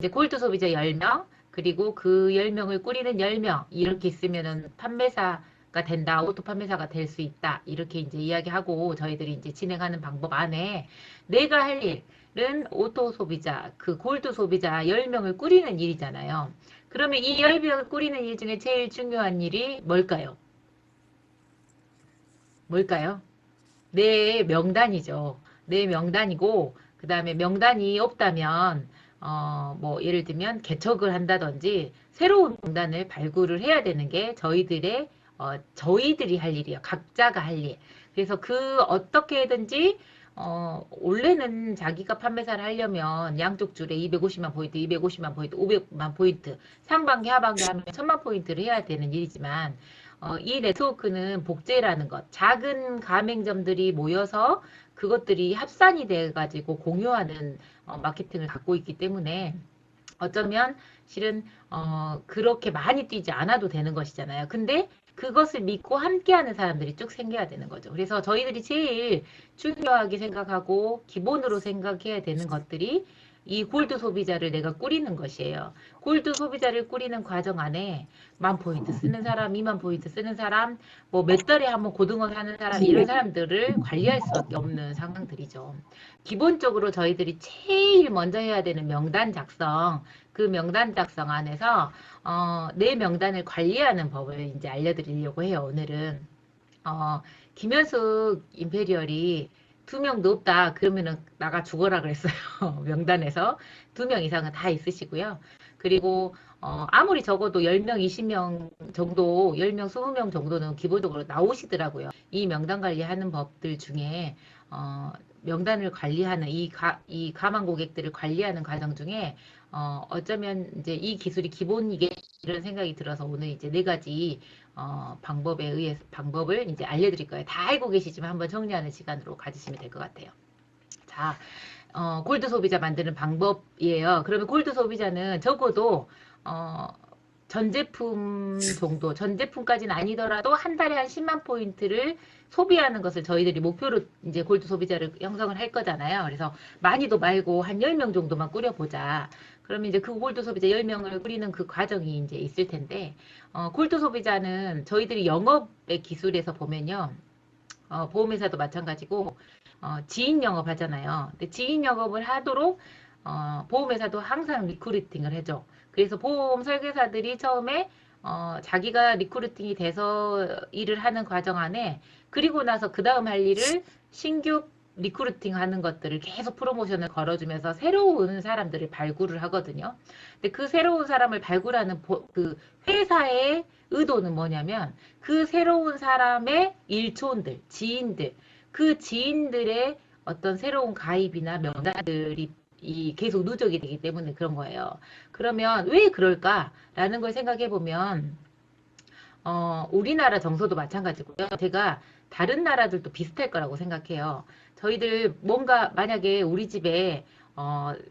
이제 골드 소비자 10명, 그리고 그 10명을 꾸리는 10명, 이렇게 있으면은 판매사가 된다, 오토 판매사가 될 수 있다, 이렇게 이제 이야기하고 저희들이 이제 진행하는 방법 안에 내가 할 일은 오토 소비자, 그 골드 소비자 10명을 꾸리는 일이잖아요. 그러면 이 10명을 꾸리는 일 중에 제일 중요한 일이 뭘까요? 뭘까요? 내 명단이죠. 내 명단이고, 그 다음에 명단이 없다면, 뭐, 예를 들면 개척을 한다든지, 새로운 명단을 발굴을 해야 되는 게 저희들이 할 일이에요. 각자가 할 일. 그래서 그 어떻게든지, 원래는 자기가 판매사를 하려면 양쪽 줄에 250만 포인트, 250만 포인트, 500만 포인트, 상반기, 하반기 하면 1000만 포인트를 해야 되는 일이지만, 이 네트워크는 복제라는 것, 작은 가맹점들이 모여서 그것들이 합산이 돼가지고 공유하는 마케팅을 갖고 있기 때문에 어쩌면 실은 그렇게 많이 뛰지 않아도 되는 것이잖아요. 근데 그것을 믿고 함께하는 사람들이 쭉 생겨야 되는 거죠. 그래서 저희들이 제일 중요하게 생각하고 기본으로 생각해야 되는 것들이 이 골드 소비자를 내가 꾸리는 것이에요. 골드 소비자를 꾸리는 과정 안에 10,000포인트 쓰는 사람, 20,000포인트 쓰는 사람, 뭐 몇 달에 한번 고등어 사는 사람, 이런 사람들을 관리할 수밖에 없는 상황들이죠. 기본적으로 저희들이 제일 먼저 해야 되는 명단 작성, 그 명단 작성 안에서 내 명단을 관리하는 법을 이제 알려드리려고 해요. 오늘은 김현숙 임페리얼이 2명도 없다. 그러면은 나가 죽어라 그랬어요. 명단에서 2명 이상은 다 있으시고요. 그리고 아무리 적어도 10명, 20명 정도, 10명, 20명 정도는 기본적으로 나오시더라고요. 이 명단 관리하는 법들 중에 명단을 관리하는 이 가망 고객들을 관리하는 과정 중에 어쩌면 이제 이 기술이 기본이게 이런 생각이 들어서 오늘 이제 4가지 방법에 의해서 방법을 이제 알려드릴 거예요. 다 알고 계시지만 한번 정리하는 시간으로 가지시면 될 것 같아요. 자, 골드 소비자 만드는 방법이에요. 그러면 골드 소비자는 적어도 어, 전 제품 정도, 전 제품까지는 아니더라도 한 달에 한 10만 포인트를 소비하는 것을 저희들이 목표로 이제 골드 소비자를 형성을 할 거잖아요. 그래서 많이도 말고 한 10명 정도만 꾸려보자. 그러면 이제 그 골드 소비자 10명을 꾸리는 그 과정이 이제 있을 텐데, 골드 소비자는 저희들이 영업의 기술에서 보면요. 보험회사도 마찬가지고, 지인 영업 하잖아요. 근데 지인 영업을 하도록, 보험회사도 항상 리크루팅을 해줘. 그래서 보험 설계사들이 처음에, 자기가 리크루팅이 돼서 일을 하는 과정 안에, 그리고 나서 그 다음 할 일을 신규 리크루팅 하는 것들을 계속 프로모션을 걸어주면서 새로운 사람들을 발굴을 하거든요. 근데 그 새로운 사람을 발굴하는 그 회사의 의도는 뭐냐면 그 새로운 사람의 일촌들, 지인들, 그 지인들의 어떤 새로운 가입이나 명단들이 계속 누적이 되기 때문에 그런 거예요. 그러면 왜 그럴까라는 걸 생각해 보면 우리나라 정서도 마찬가지고요. 제가 다른 나라들도 비슷할 거라고 생각해요. 저희들 뭔가 만약에 우리 집에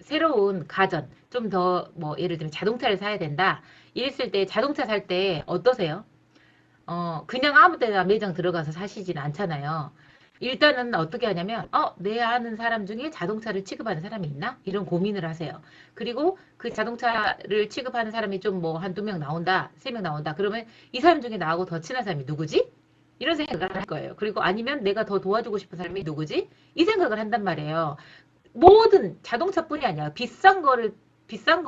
새로운 가전, 좀 더 뭐 예를 들면 자동차를 사야 된다. 이랬을 때 자동차 살 때 어떠세요? 그냥 아무 데나 매장 들어가서 사시진 않잖아요. 일단은 어떻게 하냐면, 내 아는 사람 중에 자동차를 취급하는 사람이 있나? 이런 고민을 하세요. 그리고 그 자동차를 취급하는 사람이 좀 뭐 한 2명 나온다, 3명 나온다. 그러면 이 사람 중에 나하고 더 친한 사람이 누구지? 이런 생각을 할 거예요. 그리고 아니면 내가 더 도와주고 싶은 사람이 누구지? 이 생각을 한단 말이에요. 모든 자동차뿐이 아니라 비싼 거,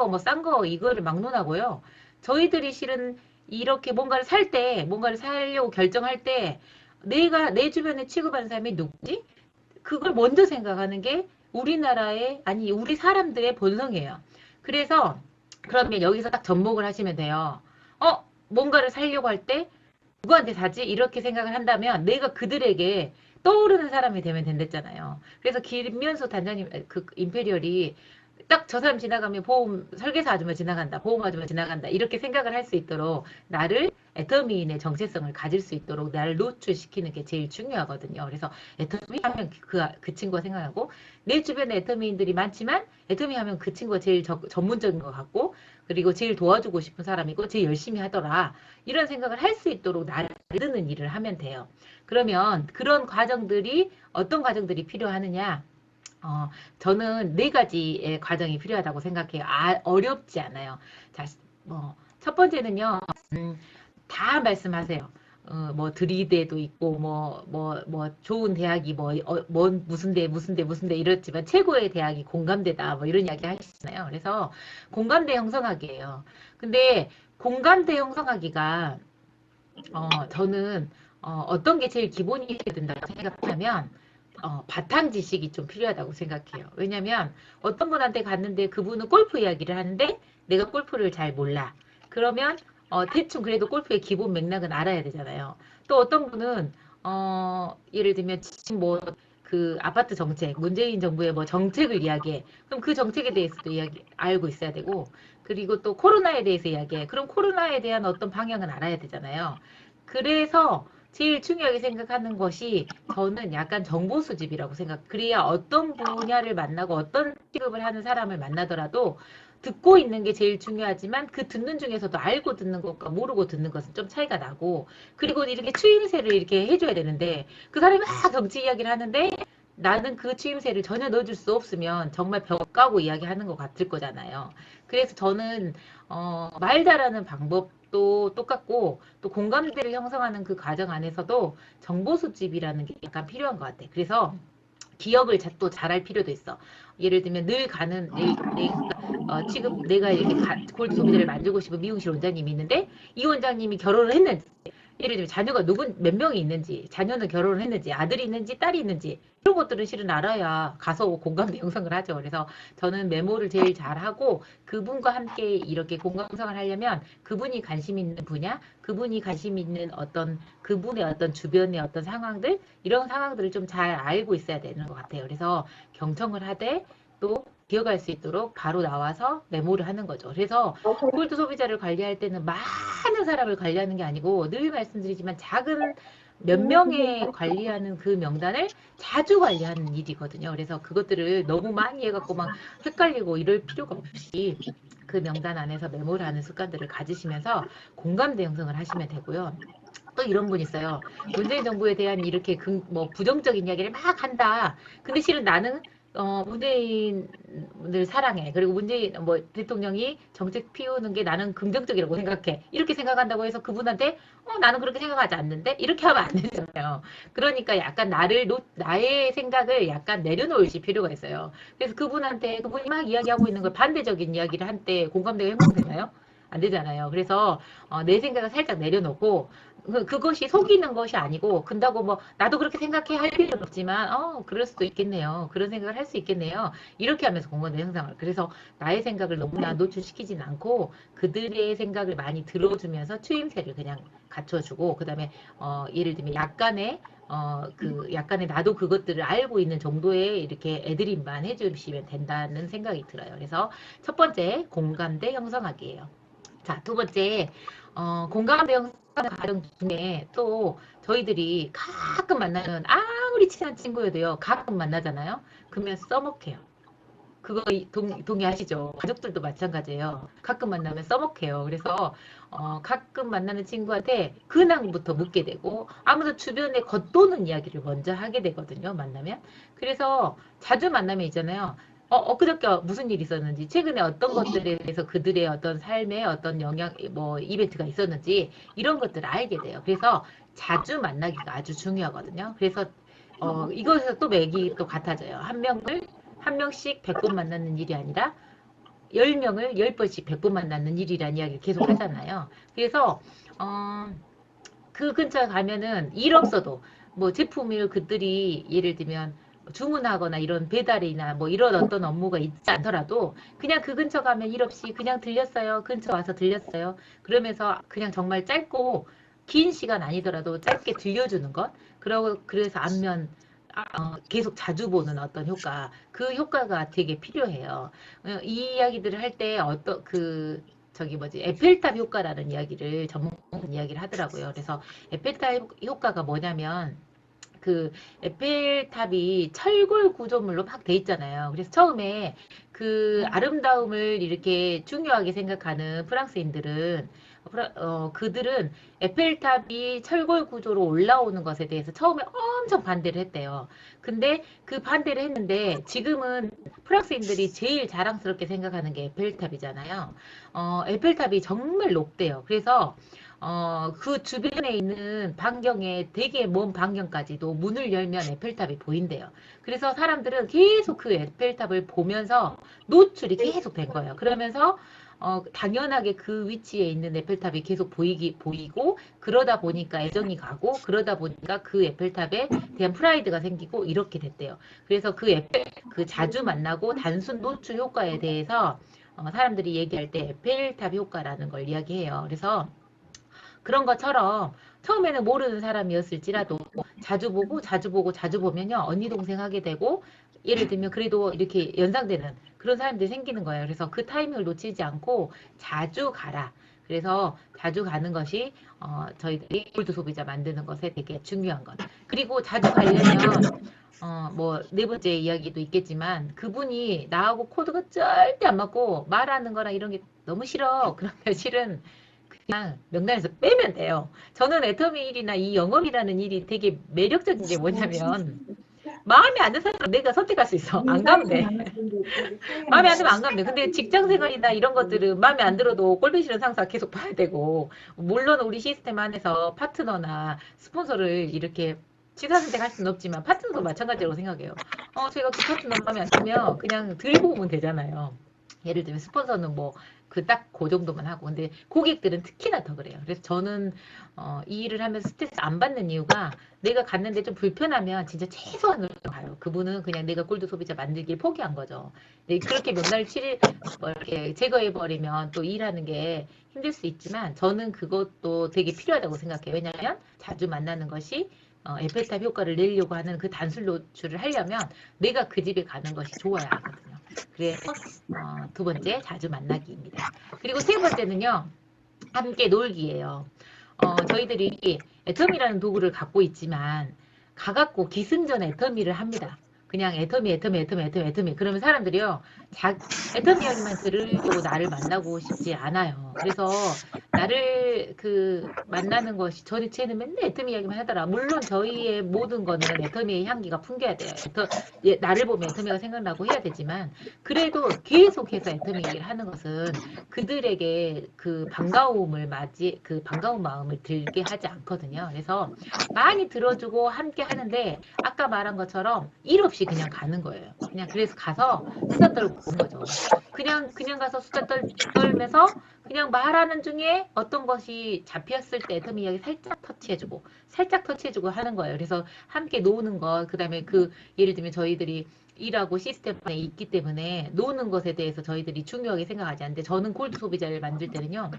뭐 싼 거, 이거를 막론하고요. 저희들이 실은 이렇게 뭔가를 사려고 결정할 때, 내가 내 주변에 취급하는 사람이 누구지? 그걸 먼저 생각하는 게 아니, 우리 사람들의 본성이에요. 그래서, 그러면 여기서 딱 접목을 하시면 돼요. 뭔가를 사려고 할 때, 누구한테 사지? 이렇게 생각을 한다면 내가 그들에게 떠오르는 사람이 되면 된댔잖아요. 그래서 김면수 단장님, 그 임페리얼이 딱 저 사람 지나가면 보험 설계사 아줌마 지나간다, 보험 아줌마 지나간다 이렇게 생각을 할 수 있도록 나를 애터미인의 정체성을 가질 수 있도록 나를 노출시키는 게 제일 중요하거든요. 그래서 애터미 하면 그 친구가 생각하고 내 주변에 애터미인들이 많지만 애터미 하면 그 친구가 제일 전문적인 것 같고 그리고 제일 도와주고 싶은 사람이고 제일 열심히 하더라. 이런 생각을 할 수 있도록 나를 드는 일을 하면 돼요. 그러면 그런 과정들이 어떤 과정들이 필요하느냐? 어, 저는 네 가지의 과정이 필요하다고 생각해요. 어렵지 않아요. 자, 첫 번째는요, 다 말씀하세요. 뭐, 들이대도 있고, 좋은 대학이 무슨 대 이렇지만, 최고의 대학이 공감대다, 뭐, 이런 이야기 하시잖아요. 그래서, 공감대 형성하기예요. 근데, 공감대 형성하기가, 저는, 어떤 게 제일 기본이 돼야 된다고 생각하면, 바탕 지식이 좀 필요하다고 생각해요. 왜냐면 어떤 분한테 갔는데 그분은 골프 이야기를 하는데 내가 골프를 잘 몰라. 그러면 대충 그래도 골프의 기본 맥락은 알아야 되잖아요. 또 어떤 분은 예를 들면 지금 뭐 그 아파트 정책, 문재인 정부의 뭐 정책을 이야기해. 그럼 그 정책에 대해서도 알고 있어야 되고, 그리고 또 코로나에 대해서 이야기해. 그럼 코로나에 대한 어떤 방향은 알아야 되잖아요. 그래서 제일 중요하게 생각하는 것이 저는 약간 정보 수집이라고 생각. 그래야 어떤 분야를 만나고 어떤 취급을 하는 사람을 만나더라도 듣고 있는 게 제일 중요하지만 그 듣는 중에서도 알고 듣는 것과 모르고 듣는 것은 좀 차이가 나고, 그리고 이렇게 추임새를 이렇게 해줘야 되는데 그 사람이 막 정치 이야기를 하는데 나는 그 추임새를 전혀 넣어줄 수 없으면 정말 벽 까고 이야기하는 것 같을 거잖아요. 그래서 저는 말 잘하는 방법도 똑같고 또 공감대를 형성하는 그 과정 안에서도 정보 수집이라는 게 약간 필요한 것 같아. 그래서 기억을 또 잘할 필요도 있어. 예를 들면 늘 가는 내가 이렇게 골드 소비자를 만들고 싶은 미용실 원장님이 있는데 이 원장님이 결혼을 했는지, 예를 들면 자녀가 몇 명이 있는지, 자녀는 결혼을 했는지, 아들이 있는지, 딸이 있는지, 이런 것들은 실은 알아야 가서 공감대 형성을 하죠. 그래서 저는 메모를 제일 잘하고 그분과 함께 이렇게 공감 형성을 하려면 그분이 관심 있는 분야, 그분이 관심 있는 그분의 어떤 주변의 어떤 상황들, 이런 상황들을 좀 잘 알고 있어야 되는 것 같아요. 그래서 경청을 하되 또 기억할 수 있도록 바로 나와서 메모를 하는 거죠. 그래서 골드 소비자를 관리할 때는 많은 사람을 관리하는 게 아니고 늘 말씀드리지만 작은 몇 명의 관리하는 그 명단을 자주 관리하는 일이거든요. 그래서 그것들을 너무 많이 해갖고 막 헷갈리고 이럴 필요가 없이 그 명단 안에서 메모를 하는 습관들을 가지시면서 공감대 형성을 하시면 되고요. 또 이런 분 있어요. 문재인 정부에 대한 이렇게 부정적인 이야기를 막 한다. 근데 실은 나는 문재인을 사랑해. 그리고 문재인 대통령이 정책 피우는 게 나는 긍정적이라고 생각해. 이렇게 생각한다고 해서 그분한테 나는 그렇게 생각하지 않는데 이렇게 하면 안 되잖아요. 그러니까 약간 나의 생각을 약간 내려놓으실 필요가 있어요. 그래서 그분이 막 이야기하고 있는 걸 반대적인 이야기를 한 때 공감대가 형성되나요? 안 되잖아요. 그래서 내 생각을 살짝 내려놓고 그것이 속이는 것이 아니고 근다고 뭐 나도 그렇게 생각해 할 필요는 없지만 그럴 수도 있겠네요. 그런 생각을 할 수 있겠네요. 이렇게 하면서 공감대 형성을. 그래서 나의 생각을 너무나 노출시키진 않고 그들의 생각을 많이 들어주면서 추임새를 그냥 갖춰주고 그다음에 예를 들면 약간의 나도 그것들을 알고 있는 정도의 이렇게 애드립만 해주시면 된다는 생각이 들어요. 그래서 첫 번째 공감대 형성하기예요. 자, 두 번째, 공감대 형성하는 과정 중에 또 저희들이 가끔 만나면 아무리 친한 친구여도요, 가끔 만나잖아요? 그러면 써먹해요. 그거 동의하시죠? 가족들도 마찬가지예요. 가끔 만나면 써먹해요. 그래서 가끔 만나는 친구한테 근황부터 묻게 되고 아무도 주변에 겉도는 이야기를 먼저 하게 되거든요. 만나면. 그래서 자주 만나면 있잖아요. 엊그저께 무슨 일이 있었는지, 최근에 어떤 것들에 대해서 그들의 어떤 삶에 어떤 이벤트가 있었는지, 이런 것들을 알게 돼요. 그래서 자주 만나기가 아주 중요하거든요. 그래서, 이것에서 또 맥이 또 같아져요. 한 명씩 100번 만나는 일이 아니라 10명을 10번씩 100번 만나는 일이라는 이야기를 계속 하잖아요. 그래서 그 근처에 가면은 일 없어도 뭐 제품을 그들이 예를 들면 주문하거나 이런 배달이나 뭐 이런 어떤 업무가 있지 않더라도 그냥 그 근처 가면 일 없이 그냥 들렸어요. 근처 와서 들렸어요. 그러면서 그냥 정말 짧고 긴 시간 아니더라도 짧게 들려주는 것. 그래서 계속 자주 보는 어떤 효과, 그 효과가 되게 필요해요. 이 이야기들을 할 때 저기 에펠탑 효과라는 이야기를 전문 이야기를 하더라고요. 그래서 에펠탑 효과가 뭐냐면, 그 에펠탑이 철골 구조물로 막 돼 있잖아요. 그래서 처음에 그 아름다움을 이렇게 중요하게 생각하는 프랑스인들은 그들은 에펠탑이 철골 구조로 올라오는 것에 대해서 처음에 엄청 반대를 했대요. 근데 그 반대를 했는데 지금은 프랑스인들이 제일 자랑스럽게 생각하는 게 에펠탑이잖아요. 에펠탑이 정말 높대요. 그래서 그 주변에 있는 반경에 되게 먼 반경까지도 문을 열면 에펠탑이 보인대요. 그래서 사람들은 계속 그 에펠탑을 보면서 노출이 계속 된 거예요. 그러면서 당연하게 그 위치에 있는 에펠탑이 계속 보이고, 그러다 보니까 애정이 가고, 그러다 보니까 그 에펠탑에 대한 프라이드가 생기고, 이렇게 됐대요. 그래서 그 자주 만나고 단순 노출 효과에 대해서 사람들이 얘기할 때 에펠탑 효과라는 걸 이야기해요. 그래서 그런 것처럼 처음에는 모르는 사람이었을지라도 자주 보고 자주 보고 자주 보면요. 언니 동생 하게 되고 예를 들면 그래도 이렇게 연상되는 그런 사람들이 생기는 거예요. 그래서 그 타이밍을 놓치지 않고 자주 가라. 그래서 자주 가는 것이 저희들이 골드 소비자 만드는 것에 되게 중요한 것. 그리고 자주 가려면 뭐 네 번째 이야기도 있겠지만 그분이 나하고 코드가 절대 안 맞고 말하는 거랑 이런 게 너무 싫어. 그러면 실은 그냥 명단에서 빼면 돼요. 저는 애터미 일이나 이 영업이라는 일이 되게 매력적인 게 뭐냐면 마음에 안 드는 사람 내가 선택할 수 있어. 안 가면 돼. 마음에 안 들면 안 가면 돼. 근데 직장 생활이나 이런 것들은 마음에 안 들어도 꼴보기 싫은 상사 계속 봐야 되고, 물론 우리 시스템 안에서 파트너나 스폰서를 이렇게 취사 선택할 수는 없지만 파트너도 마찬가지라고 생각해요. 제가 그 파트너 마음에 안 들면 그냥 들고 오면 되잖아요. 예를 들면 스폰서는 뭐 그 딱 그 정도만 하고, 근데 고객들은 특히나 더 그래요. 그래서 저는 이 일을 하면서 스트레스 안 받는 이유가 내가 갔는데 좀 불편하면 진짜 최소한으로 가요. 그분은 그냥 내가 골드 소비자 만들길 포기한 거죠. 네, 그렇게 명단을 뭐 이렇게 제거해버리면 또 일하는 게 힘들 수 있지만 저는 그것도 되게 필요하다고 생각해요. 왜냐하면 자주 만나는 것이 에펠탑 효과를 내려고 하는 그 단술 노출을 하려면 내가 그 집에 가는 것이 좋아야 하거든요. 그래서 두 번째 자주 만나기입니다. 그리고 세 번째는요. 함께 놀기예요. 저희들이 애터미라는 도구를 갖고 있지만 가갖고 기승전 애터미를 합니다. 그냥 애터미. 그러면 사람들이요. 애터미 이야기만 들으려고 나를 만나고 싶지 않아요. 그래서 나를 만나는 것이 쟤는 맨날 애터미 이야기만 하더라. 물론 저희의 모든 거는 애터미의 향기가 풍겨야 돼요. 나를 보면 애터미가 생각나고 해야 되지만 그래도 계속해서 애터미 얘기를 하는 것은 그들에게 그 반가운 마음을 들게 하지 않거든요. 그래서 많이 들어주고 함께 하는데 아까 말한 것처럼 일 없이 그냥 가는 거예요. 그냥 그래서 가서 수다 떨고 오는 거죠. 그냥 가서 수다 떨면서 그냥 말하는 중에 어떤 것이 잡혔을 때 애터미 이야기 살짝 터치해주고 하는 거예요. 그래서 함께 노는 것, 그다음에 예를 들면 저희들이 일하고 시스템 안에 있기 때문에 노는 것에 대해서 저희들이 중요하게 생각하지 않는데 저는 골드 소비자를 만들 때는요.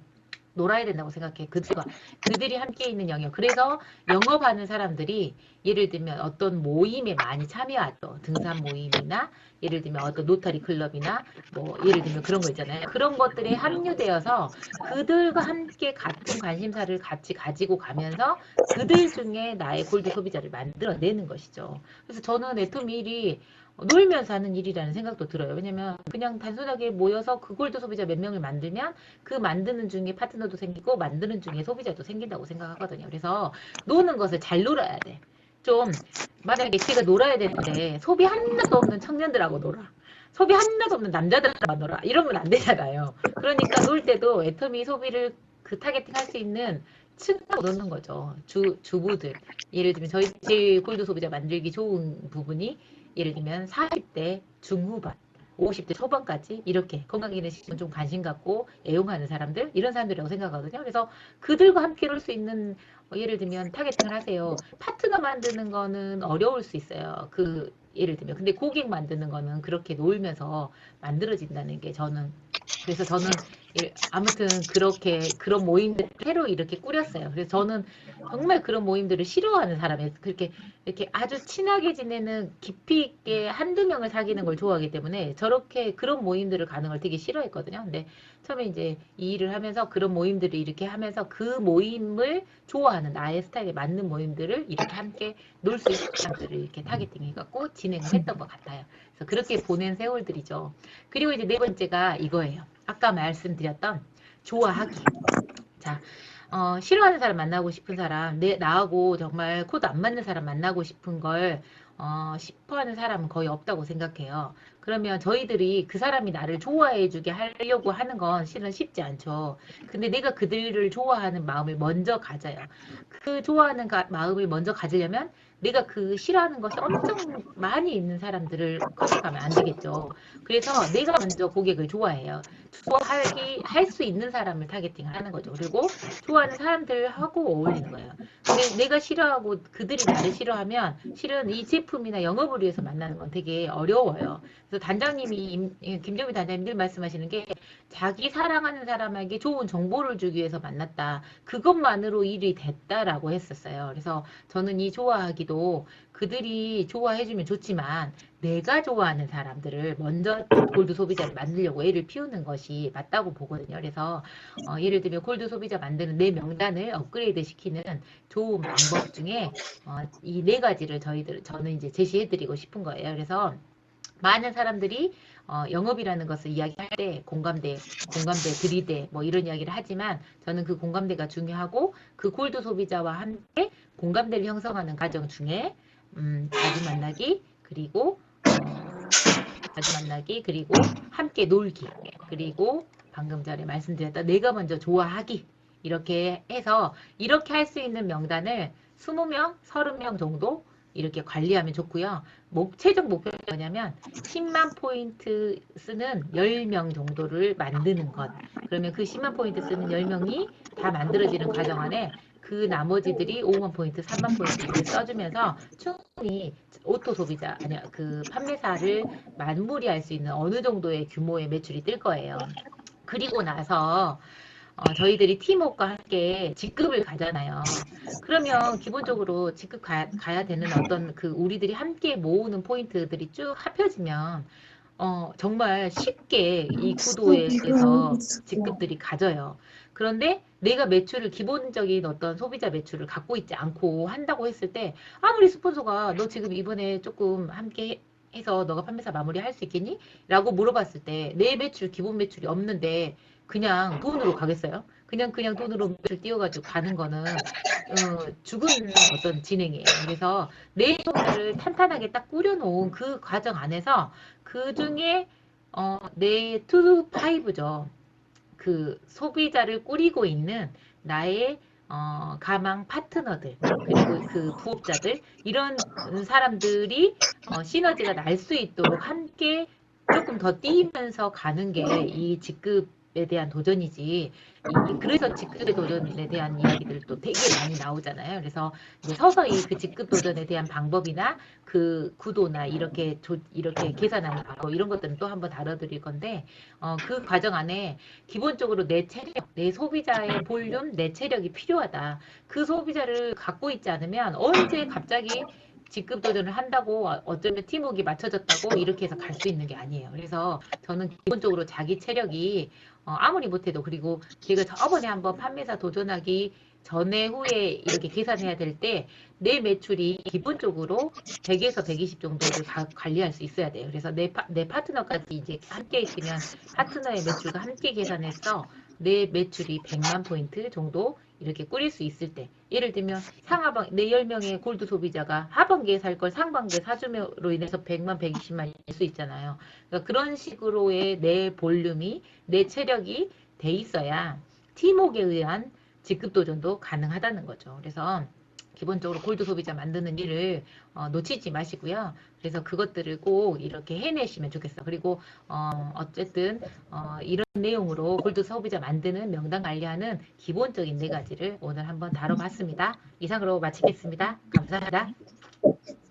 놀아야 된다고 생각해. 그들이 함께 있는 영역. 그래서 영업하는 사람들이 예를 들면 어떤 모임에 많이 참여하죠. 등산 모임이나 예를 들면 어떤 노타리 클럽이나 뭐 예를 들면 그런 거 있잖아요. 그런 것들에 합류되어서 그들과 함께 같은 관심사를 같이 가지고 가면서 그들 중에 나의 골드 소비자를 만들어내는 것이죠. 그래서 저는 애터미 일이 놀면서 하는 일이라는 생각도 들어요. 왜냐면 그냥 단순하게 모여서 그 골드 소비자 몇 명을 만들면 그 만드는 중에 파트너도 생기고 만드는 중에 소비자도 생긴다고 생각하거든요. 그래서 노는 것을 잘 놀아야 돼. 좀 만약에 제가 놀아야 되는데 소비 하나도 없는 청년들하고 놀아. 소비 하나도 없는 남자들만 놀아. 이러면 안 되잖아요. 그러니까 놀 때도 애터미 소비를 타겟팅 할 수 있는 층하고 노는 거죠. 주부들. 예를 들면 저희 제일 골드 소비자 만들기 좋은 부분이 예를 들면 40대 중후반, 50대 초반까지 이렇게 건강기능식품 좀 관심 갖고 애용하는 사람들, 이런 사람들이라고 생각하거든요. 그래서 그들과 함께 놀 수 있는 예를 들면 타겟팅을 하세요. 파트너 만드는 거는 어려울 수 있어요. 예를 들면 근데 고객 만드는 거는 그렇게 놀면서 만들어진다는 게 그래서 저는 아무튼 그렇게 그런 모임들 새로 이렇게 꾸렸어요. 그래서 저는 정말 그런 모임들을 싫어하는 사람이에요. 그렇게 이렇게 아주 친하게 지내는 깊이 있게 한두 명을 사귀는 걸 좋아하기 때문에 저렇게 그런 모임들을 가는 걸 되게 싫어했거든요. 근데 처음에 이제 이 일을 하면서 그런 모임들을 이렇게 하면서 그 모임을 좋아하는 나의 스타일에 맞는 모임들을 이렇게 함께 놀 수 있는 사람들을 이렇게 타겟팅해갖고 진행을 했던 것 같아요. 그래서 그렇게 보낸 세월들이죠. 그리고 이제 네 번째가 이거예요. 아까 말씀드렸던 좋아하기. 자, 싫어하는 사람 만나고 싶은 사람, 나하고 정말 코드 안 맞는 사람 만나고 싶은 걸, 싶어하는 사람은 거의 없다고 생각해요. 그러면 저희들이 그 사람이 나를 좋아해주게 하려고 하는 건 실은 쉽지 않죠. 근데 내가 그들을 좋아하는 마음을 먼저 가져요. 그 좋아하는 마음을 먼저 가지려면 내가 그 싫어하는 것이 엄청 많이 있는 사람들을 컨택하면 안 되겠죠. 그래서 내가 먼저 고객을 좋아해요. 할 수 있는 사람을 타겟팅을 하는 거죠. 그리고 좋아하는 사람들하고 어울리는 거예요. 근데 내가 싫어하고 그들이 나를 싫어하면 실은 이 제품이나 영업을 위해서 만나는 건 되게 어려워요. 그래서 김정미 단장님 늘 말씀하시는 게 자기 사랑하는 사람에게 좋은 정보를 주기 위해서 만났다. 그것만으로 일이 됐다라고 했었어요. 그래서 저는 이 좋아하기도 그들이 좋아해주면 좋지만 내가 좋아하는 사람들을 먼저 골드 소비자를 만들려고 애를 피우는 것이 맞다고 보거든요. 그래서 예를 들면 골드 소비자 만드는 내 명단을 업그레이드 시키는 좋은 방법 중에 이 네 가지를 저는 이제 제시해드리고 싶은 거예요. 그래서 많은 사람들이 영업이라는 것을 이야기할 때 공감대, 들이대 뭐 이런 이야기를 하지만 저는 그 공감대가 중요하고 그 골드 소비자와 함께 공감대를 형성하는 과정 중에 자주 만나기 그리고 함께 놀기 그리고 방금 전에 말씀드렸던 내가 먼저 좋아하기 이렇게 해서 이렇게 할 수 있는 명단을 20명, 30명 정도 이렇게 관리하면 좋고요. 최종 목표는 뭐냐면 10만 포인트 쓰는 10명 정도를 만드는 것. 그러면 그 10만 포인트 쓰는 10명이 다 만들어지는 과정 안에 그 나머지들이 5만 포인트, 3만 포인트 이렇게 써주면서 충분히 오토 소비자, 아니야, 그 판매사를 마무리할 수 있는 어느 정도의 규모의 매출이 뜰 거예요. 그리고 나서 저희들이 팀워크와 함께 직급을 가잖아요. 그러면 기본적으로 직급 가야 되는 어떤 그 우리들이 함께 모으는 포인트들이 쭉 합해지면 정말 쉽게 이 구도에서 직급들이 가져요. 그런데 내가 기본적인 어떤 소비자 매출을 갖고 있지 않고 한다고 했을 때, 아무리 스폰서가 너 지금 이번에 조금 함께 해서 너가 판매사 마무리 할 수 있겠니? 라고 물어봤을 때, 내 기본 매출이 없는데, 그냥 돈으로 가겠어요? 그냥 돈으로 매출 띄워가지고 가는 거는, 죽은 어떤 진행이에요. 그래서 내 소비자를 탄탄하게 딱 꾸려놓은 그 과정 안에서 그 중에 내 투 파이브죠. 그 소비자를 꾸리고 있는 나의 가망 파트너들 그리고 그 부업자들 이런 사람들이 시너지가 날 수 있도록 함께 조금 더 뛰면서 가는 게 이 직급에 대한 도전이지. 그래서 직급의 도전에 대한 이야기들도 되게 많이 나오잖아요. 그래서 이제 서서히 그 직급 도전에 대한 방법이나 그 구도나 이렇게 계산하는 방법 이런 것들은 또 한번 다뤄드릴 건데 그 과정 안에 기본적으로 내 체력, 내 소비자의 볼륨, 내 체력이 필요하다. 그 소비자를 갖고 있지 않으면 언제 갑자기 직급 도전을 한다고 어쩌면 팀워크가 맞춰졌다고 이렇게 해서 갈 수 있는 게 아니에요. 그래서 저는 기본적으로 자기 체력이 아무리 못해도 그리고 제가 저번에 한번 판매사 도전하기 전에 후에 이렇게 계산해야 될 때 내 매출이 기본적으로 100에서 120 정도를 관리할 수 있어야 돼요. 그래서 내 파트너까지 이제 함께 있으면 파트너의 매출과 함께 계산해서 내 매출이 100만 포인트 정도 이렇게 꾸릴 수 있을 때 예를 들면 내 10명의 골드 소비자가 하반기에 살 걸 상반기에 사줌으로 인해서 100만, 120만 일 수 있잖아요. 그러니까 그런 식으로의 내 볼륨이 내 체력이 돼 있어야 팀웍에 의한 직급 도전도 가능하다는 거죠. 그래서 기본적으로 골드 소비자 만드는 일을 놓치지 마시고요. 그래서 그것들을 꼭 이렇게 해내시면 좋겠어요. 그리고 어쨌든 이런 내용으로 골드 소비자 만드는 명단 관리하는 기본적인 네 가지를 오늘 한번 다뤄봤습니다. 이상으로 마치겠습니다. 감사합니다.